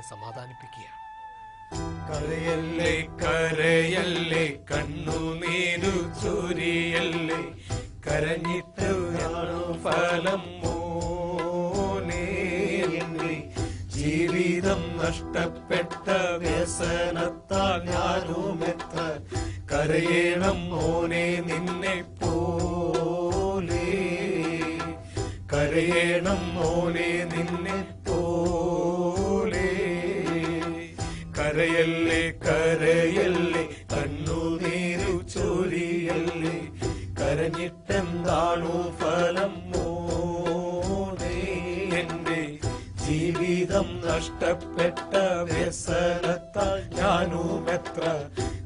സമാധാനിപ്പിക്കുകയാണ്. കരയല്ലേ കരയല്ലേ കണ്ണുനീരു ചൊരിയല്ലേ, കരഞ്ഞിട്ട് ഫലം മോനേ, ജീവിതം നഷ്ടപ്പെട്ട വ്യസനത്താൽ ഞാനും എത്ര കരയണം മോനെ നിന്നെ പോലെ, കരയണം മോനെ നിന്നെ പോലെ. കരയല്ലേ കരയല്ലേ കണ്ണുനീരു ചൊരിയല്ലേ, കരഞ്ഞിട്ടെന്താണു ഫലം മോനെ, എന്റെ ജീവിതം നഷ്ടപ്പെട്ട വ്യസനത്താൽ ഞാനും എത്ര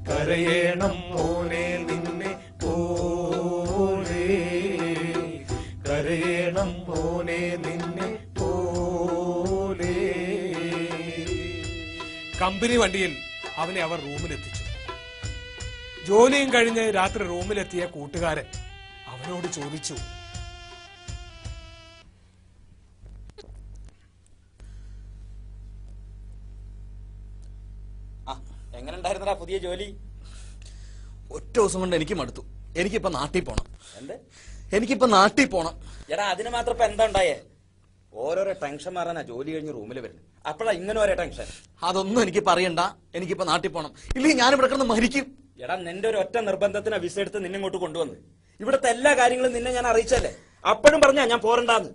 കരയണം മോനെ നിന്നെ പോലെ, കരയണം മോനെ നിന്നെ പോലെ. കമ്പനി വണ്ടിയിൽ അവനെ അവർ റൂമിലെത്തിച്ചു. ജോലിയും കഴിഞ്ഞ് രാത്രി റൂമിലെത്തിയ കൂട്ടുകാരൻ അവനോട് ചോദിച്ചു, എങ്ങനെ ഉണ്ടായിരുന്നടാ പുതിയ ജോലി? ഒറ്റ ദിവസം കൊണ്ട് എനിക്ക് മടുത്തു. എനിക്കിപ്പോ നാട്ടിൽ പോണം. എന്ത്? എനിക്കിപ്പോ നാട്ടിൽ പോണം. എടാ അതിന് മാത്രം ഇപ്പൊ എന്താ ഉണ്ടായേ? ഓരോരോ ടെൻഷൻ മാറാനാ ജോലി കഴിഞ്ഞ് റൂമിൽ വരുന്നത്. അപ്പോഴാ ഇങ്ങനെ ഓരോ ടെൻഷൻ. അതൊന്നും എനിക്ക് പറയണ്ട. എനിക്കിപ്പോ നാട്ടിൽ പോണം. ഇല്ലെങ്കിൽ ഞാനിവിടെ കിടന്ന് മരിക്കും. എടാ നിന്റെ ഒരു ഒറ്റ നിർബന്ധത്തിന് വിസ എടുത്ത് നിന്നെ ഇങ്ങോട്ട് കൊണ്ടുവന്ന് ഇവിടുത്തെ എല്ലാ കാര്യങ്ങളും നിന്നെ ഞാൻ അറിയിച്ചല്ലേ? അപ്പോഴും പറഞ്ഞാ ഞാൻ പോരണ്ടാന്ന്.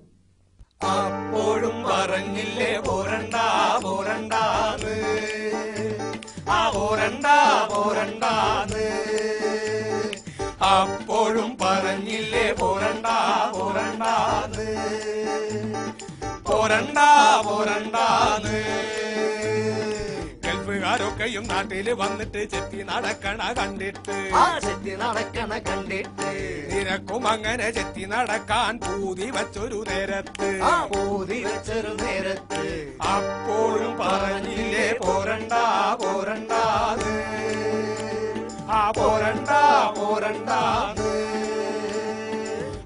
അപ്പോഴും പറഞ്ഞില്ലേ പോരണ്ടാ പോരണ്ടാന്ന്, ആ പോരണ്ടാ പോരണ്ടാന്ന്. അപ്പോഴും പറഞ്ഞില്ലേ പോരണ്ടാ പോരണ്ടാന്ന്, പോരണ്ടാ പോരണ്ടാന്ന്. ഗൾഫുകാരൊക്കെയും നാട്ടില് വന്നിട്ട് ചെത്തി നടക്കണ കണ്ടിട്ട്, ചെത്തി നടക്കണ കണ്ടിട്ട് നിനക്കും അങ്ങനെ ചെത്തി നടക്കാൻ പൂതി വച്ചൊരു നേരത്ത്, പൂതി വെച്ചൊരു നേരത്ത് അപ്പോഴും പറഞ്ഞില്ലേ പോരണ്ടാ പോരണ്ടാന്ന്, ആ പോരണ്ടാ പോരണ്ടാന്ന്.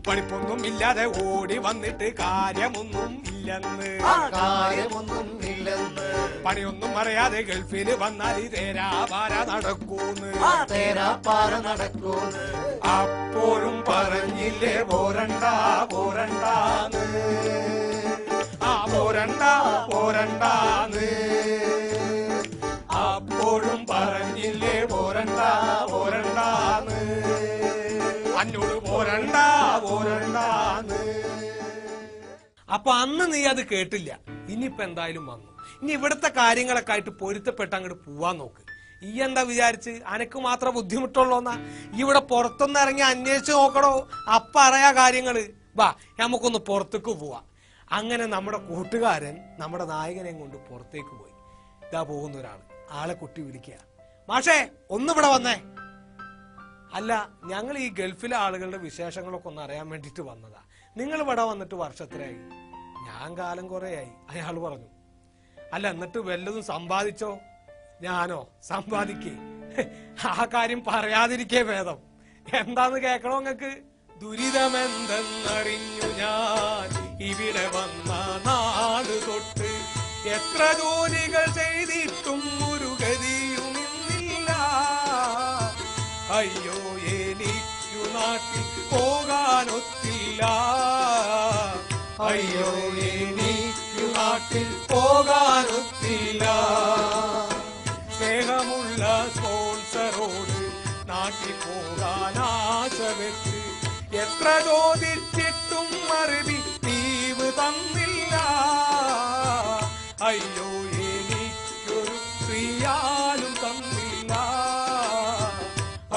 പഠിപ്പൊന്നും ഇല്ലാതെ ഓടി വന്നിട്ട് കാര്യമൊന്നും ഇല്ലെന്ന്, കാര്യമൊന്നും ഇല്ലെന്ന്. പണിയൊന്നും അറിയാതെ ഗൾഫിൽ വന്നാൽ തേരാപാര നടക്കൂന്ന്, തേരാപ്പാര നടക്കൂന്ന്. അപ്പോഴും പറഞ്ഞില്ലേ പോരണ്ടാ പോരണ്ടാന്ന്, ആ പോരണ്ടാ പോരണ്ടാന്ന്. അപ്പോഴും പറഞ്ഞില്ലേ പോരണ്ടാ പോരണ്ടാന്ന്, അന്നോട് പോരണ്ടാ പോരണ്ടാന്ന്. അപ്പൊ അന്ന് നീ അത് കേട്ടില്ല. ഇനിയിപ്പൊ എന്തായാലും വന്നു. ഇനി ഇവിടുത്തെ കാര്യങ്ങളൊക്കെ ആയിട്ട് പൊരുത്തപ്പെട്ട് അങ്ങോട്ട് പോവാൻ നോക്ക്. ഈ എന്താ വിചാരിച്ച് അനക്ക് മാത്രം ബുദ്ധിമുട്ടുള്ളൂന്നാ? ഇവിടെ പുറത്തൊന്ന് ഇറങ്ങി അന്വേഷിച്ച് നോക്കണോ? അപ്പ അറിയാ കാര്യങ്ങള്. വാ നമുക്കൊന്ന് പുറത്തേക്ക് പോവാ. അങ്ങനെ നമ്മുടെ കൂട്ടുകാരൻ നമ്മുടെ നായകനെ കൊണ്ട് പുറത്തേക്ക് പോയി. ഇതാ പോകുന്ന ഒരാള്. ആളെ കുട്ടി വിളിക്കുക, മാഷേ ഒന്നിവിടെ വന്നേ. അല്ല, ഞങ്ങൾ ഈ ഗൾഫിലെ ആളുകളുടെ വിശേഷങ്ങളൊക്കെ ഒന്ന് അറിയാൻ വേണ്ടിട്ട് വന്നതാ. നിങ്ങൾ ഇവിടെ വന്നിട്ട് വർഷത്തിലായി? ഞാൻ കാലം കുറേയായി. അയാൾ പറഞ്ഞു. അല്ല എന്നിട്ട് വല്ലതും സമ്പാദിച്ചോ? ഞാനോ സമ്പാദിക്കേ? ആ കാര്യം പറയാതിരിക്കേ ഭേദം. എന്താന്ന് കേക്കണോ നിങ്ങക്ക്? ദുരിതമെന്തെന്നറിഞ്ഞു ഞാൻ ഇവിടെ വന്ന നാട് തൊട്ട്, എത്ര ജോലികൾ ചെയ്തിട്ടും ഒരു ഗതിയുമില്ല. അയ്യോ എനിക്കു നാട്ടിൽ പോകാനൊത്തില്ല, അയ്യോ എനിക്കു നാട്ടിൽ പോകാനൊത്തില്ല. സ്നേഹമുള്ള സ്പോൺസറോട് നാട്ടിൽ പോകാൻ ആശ വെച്ച് എത്ര ചോദിച്ചിട്ടും മറുപടി ലീവ് തന്നില്ല. അയ്യോ എനിക്കൊരു റിയാലും തന്നില്ല,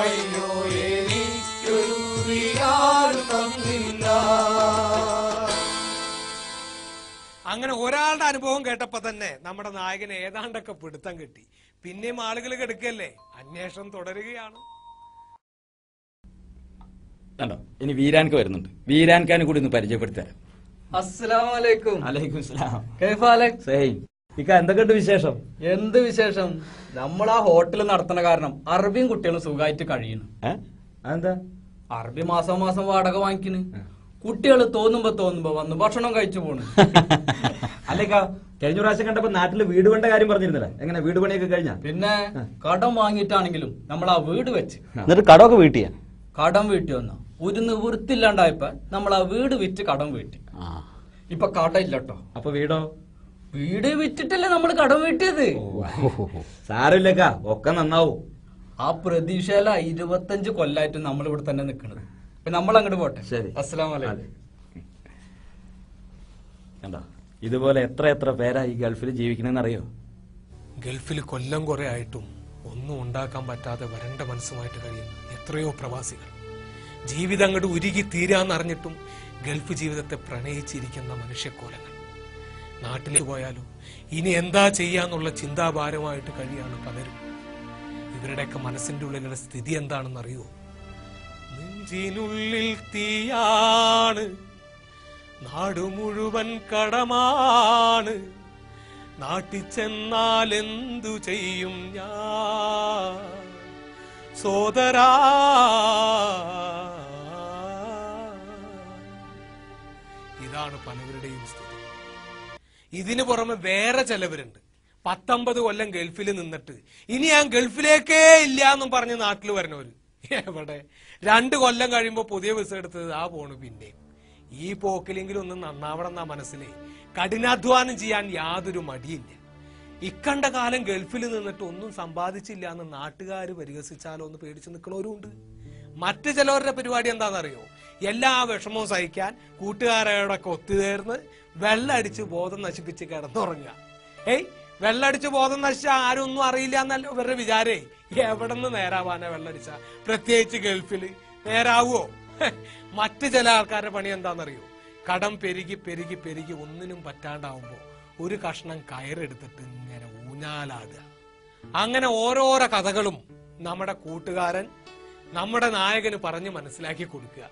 അയ്യോ എനിക്കൊരു റിയാലും തന്നില്ല. അങ്ങനെ ഒരാളുടെ അനുഭവം കേട്ടപ്പോ തന്നെ നമ്മുടെ നായകന് ഏതാണ്ടൊക്കെ പിടുത്തം കിട്ടി. പിന്നെയും ആളുകൾ കിടക്കല്ലേ, അന്വേഷണം തുടരുകയാണ്. കണ്ടോ, ഇനി വീരാൻക്ക് വരുന്നുണ്ട്. വീരാൻഖാനെ കൂടി ഒന്ന് പരിചയപ്പെടുത്താം. അസ്സലാമലൈക്കും. അലൈക്കും സലാം. കൈഫാലക് സെയിം. ഇക്ക എന്തൊക്കെയുണ്ട് വിശേഷം? എന്ത് വിശേഷം? നമ്മളാ ഹോട്ടൽ നടത്തുന്ന കാരണം അറബിയും കുട്ടികളും സുഖമായിട്ട് കഴിയുന്നു. എന്താ? അറബി മാസം വാടക വാങ്ങിക്കുന്നു. കുട്ടികൾ തോന്നുമ്പോ വന്ന് ഭക്ഷണം കഴിച്ചു പോണു. അല്ല അല്ലേക്കാ കഴിഞ്ഞ പ്രാവശ്യം കണ്ടപ്പോ നാട്ടില് വീട് പണിയുടെ കാര്യം പറഞ്ഞിരുന്നില്ല. എങ്ങനെ വീട് പണിയൊക്കെ കഴിഞ്ഞാ? പിന്നെ കടം വാങ്ങിയിട്ടാണെങ്കിലും നമ്മൾ ആ വീട് വെച്ച്. എന്നിട്ട് കടമൊക്കെ വീട്ടിയാ? കടം വീട്ടി വന്ന ഒരു നിവൃത്തില്ലാണ്ടായപ്പോ നമ്മൾ ആ വീട് വിറ്റ് കടം വീട്ടി. ഇപ്പൊ കട ഇല്ലട്ടോ. അപ്പൊ വീടോ? വീട് വിറ്റിട്ടല്ലേ നമ്മൾ കടം വീട്ടിയത്. സാരമില്ലക്കാ, ഒക്കെ നന്നാവും. ആ പ്രതീക്ഷയില 25 കൊല്ലായിട്ട് നമ്മൾ ഇവിടെ തന്നെ നിക്കണത്. നമ്മൾ അങ്ങോട്ട് പോട്ടെ. ശരി, അസ്സലാമു അലൈക്കും. കണ്ടോ, ഇതുപോലെ എത്ര എത്ര പേരാ ഈ ഗൾഫിൽ ജീവിക്കണെന്ന് അറിയോ? ഗൾഫിൽ കൊല്ലം കുറെ ആയിട്ടും ഒന്നും ഉണ്ടാക്കാൻ പറ്റാതെ വരണ്ട മനസ്സുമായിട്ട് കഴിയുന്ന എത്രയോ പ്രവാസികൾ. ജീവിതം അങ്ങോട്ട് ഉരുകി തീരാന്നറിഞ്ഞിട്ടും ഗൾഫ് ജീവിതത്തെ പ്രണയിച്ചിരിക്കുന്ന മനുഷ്യക്കോലങ്ങൾ. നാട്ടിലേക്ക് പോയാലും ഇനി എന്താ ചെയ്യാന്നുള്ള ചിന്താഭാരമായിട്ട് കഴിയാണ് പലരും. ഇവരുടെയൊക്കെ മനസ്സിന്റെ ഉള്ളിലുള്ള സ്ഥിതി എന്താണെന്ന് അറിയോ? നെഞ്ചിനുള്ളിൽ തീയാണ്, നാടു മുഴുവൻ കടമാണ്, നാട്ടിൽ ചെന്നാൽ എന്തു ചെയ്യും ഞാൻ സോദരാ. ഇതാണ് പലവരുടെയും സ്ഥിതി. ഇതിനു പുറമെ വേറെ ചിലവരുണ്ട് 19 കൊല്ലം ഗൾഫിൽ നിന്നിട്ട് ഇനി ഞാൻ ഗൾഫിലേക്കേ ഇല്ല എന്നും പറഞ്ഞ് നാട്ടിൽ വരണവര്. എവിടെ 2 കൊല്ലം കഴിയുമ്പോ പുതിയ വിസ എടുത്തത് ആ പോണു. പിന്നെ ഈ പോക്കിലെങ്കിലും ഒന്ന് നന്നാവണം എന്നാ മനസ്സിലെ. കഠിനാധ്വാനം ചെയ്യാൻ യാതൊരു മടിയില്ല. ഇക്കണ്ട കാലം ഗൾഫിൽ നിന്നിട്ട് ഒന്നും സമ്പാദിച്ചില്ല എന്ന് നാട്ടുകാര് പരിഹസിച്ചാലോ എന്ന് പേടിച്ച് നിൽക്കണവരും ഉണ്ട്. മറ്റു ചിലവരുടെ പരിപാടി എന്താണെന്നറിയോ? എല്ലാ വിഷമവും സഹിക്കാൻ കൂട്ടുകാരോടൊക്കെ ഒത്തുചേർന്ന് വെള്ളടിച്ച് ബോധം നശിപ്പിച്ച് കിടന്നുറങ്ങുക. വെള്ളടിച്ച് ബോധം നശിച്ചാൽ ആരും ഒന്നും അറിയില്ല എന്നല്ല ഇവരുടെ വിചാരേ. എവിടെ നിന്ന് നേരാവാനാ വെള്ളടിച്ച? പ്രത്യേകിച്ച് ഗൾഫില് നേരാവോ? മറ്റു ചില ആൾക്കാരുടെ പണി എന്താണെന്നറിയോ? കടം പെരുകി പെരുകി പെരുകി ഒന്നിനും പറ്റാണ്ടാവുമ്പോ ഒരു കഷ്ണം കയറെടുത്തിട്ട് ഇങ്ങനെ ഊഞ്ഞാലാടുക. അങ്ങനെ ഓരോരോ കഥകളും നമ്മുടെ കൂട്ടുകാരൻ നമ്മുടെ നായകന് പറഞ്ഞ് മനസ്സിലാക്കി കൊടുക്കുക.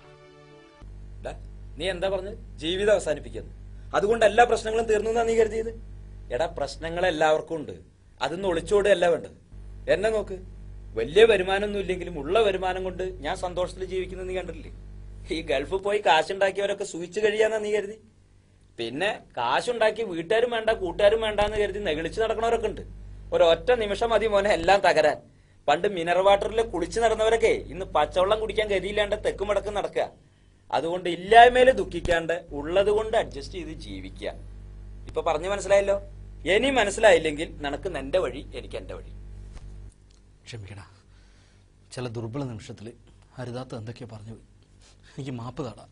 നീ എന്താ പറഞ്ഞത്? ജീവിതം അവസാനിപ്പിക്കുന്നത്. അതുകൊണ്ട് എല്ലാ പ്രശ്നങ്ങളും തീർന്നു എന്നാ നീ കരുതിയത്? എടാ, പ്രശ്നങ്ങൾ എല്ലാവർക്കും ഉണ്ട്. അതൊന്നും ഒളിച്ചോടുകയല്ല വേണ്ടത്. എന്നെ നോക്ക്, വലിയ വരുമാനമൊന്നും ഇല്ലെങ്കിലും ഉള്ള വരുമാനം കൊണ്ട് ഞാൻ സന്തോഷത്തിൽ ജീവിക്കുന്നത് നീ കണ്ടിട്ടില്ലേ? ഈ ഗൾഫിൽ പോയി കാശുണ്ടാക്കിയവരൊക്കെ സൂചിച്ചു കഴിയാന്നാ നീ കരുതി? പിന്നെ കാശുണ്ടാക്കി വീട്ടുകാരും വേണ്ട കൂട്ടുകാരും വേണ്ടാന്ന് കരുതി നെകളിച്ച് നടക്കണവരൊക്കെ ഉണ്ട്. ഒരൊറ്റ നിമിഷം മതി മോനെ എല്ലാം തകരാൻ. പണ്ട് മിനറൽ വാട്ടറിൽ കുളിച്ച് നടന്നവരൊക്കെ ഇന്ന് പച്ചവെള്ളം കുടിക്കാൻ ഗതിയില്ലാണ്ട് തെക്കും വടക്കും നടക്കുക. അതുകൊണ്ട് ഇല്ലായ്മയില് ദുഃഖിക്കാണ്ട് ഉള്ളത് കൊണ്ട് അഡ്ജസ്റ്റ് ചെയ്ത് ജീവിക്കുക. ഇപ്പൊ പറഞ്ഞു മനസ്സിലായല്ലോ? ഇനി മനസ്സിലായില്ലെങ്കിൽ നിനക്ക് നിന്റെ വഴി, എനിക്ക് എന്റെ വഴി. ക്ഷമിക്കടാ, ചില ദുർബല നിമിഷത്തില് ഹരിതാത്ത എന്തൊക്കെയോ പറഞ്ഞു. എനിക്ക് മാപ്പ് താടാ.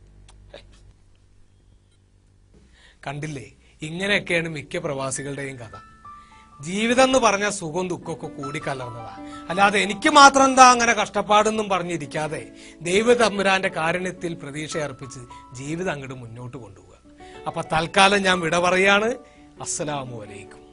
കണ്ടില്ലേ, ഇങ്ങനെയൊക്കെയാണ് മിക്ക പ്രവാസികളുടെയും കഥ. ജീവിതം എന്ന് പറഞ്ഞ സുഖവും ദുഃഖമൊക്കെ കൂടിക്കലർന്നതാ. അല്ലാതെ എനിക്ക് മാത്രം എന്താ അങ്ങനെ കഷ്ടപ്പാടെന്നും പറഞ്ഞിരിക്കാതെ ദൈവ തമ്പുരാന്റെ കാരുണ്യത്തിൽ പ്രതീക്ഷ അർപ്പിച്ച് ജീവിതം അങ്ങോട്ട് മുന്നോട്ട് കൊണ്ടുപോവുക. അപ്പൊ തൽക്കാലം ഞാൻ വിട പറയാണ്. അസ്സലാമു അലൈക്കും.